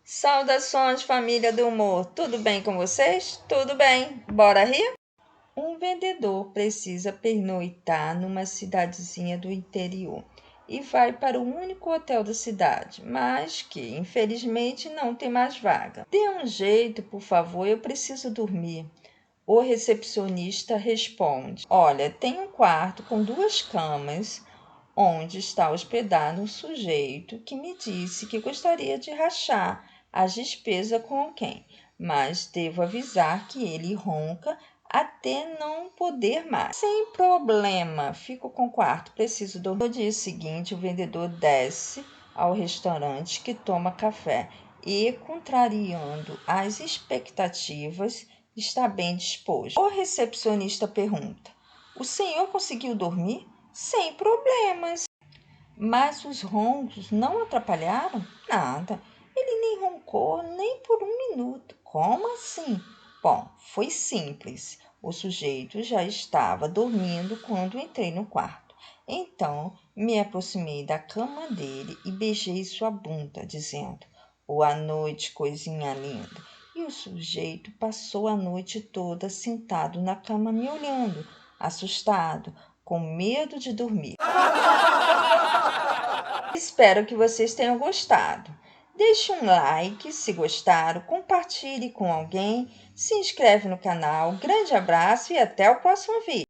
Saudações, família do humor! Tudo bem com vocês? Tudo bem? Bora rir? Um vendedor precisa pernoitar numa cidadezinha do interior e vai para o único hotel da cidade, mas que, infelizmente, não tem mais vaga. Dê um jeito, por favor, eu preciso dormir. O recepcionista responde: Olha, tem um quarto com 2 camas onde está hospedado um sujeito que me disse que gostaria de rachar as despesas com alguém, mas devo avisar que ele ronca até não poder mais. Sem problema, fico com o quarto, preciso dormir. No dia seguinte, o vendedor desce ao restaurante que toma café e, contrariando as expectativas, está bem disposto. O recepcionista pergunta: O senhor conseguiu dormir? Sem problemas. Mas os roncos não atrapalharam? Nada. Ele nem roncou nem por 1 minuto. Como assim? Bom, foi simples. O sujeito já estava dormindo quando entrei no quarto. Então, me aproximei da cama dele e beijei sua bunda, dizendo: Boa noite, coisinha linda. E o sujeito passou a noite toda sentado na cama me olhando, assustado, com medo de dormir. Espero que vocês tenham gostado. Deixe um like se gostaram, compartilhe com alguém, se inscreve no canal. Grande abraço e até o próximo vídeo.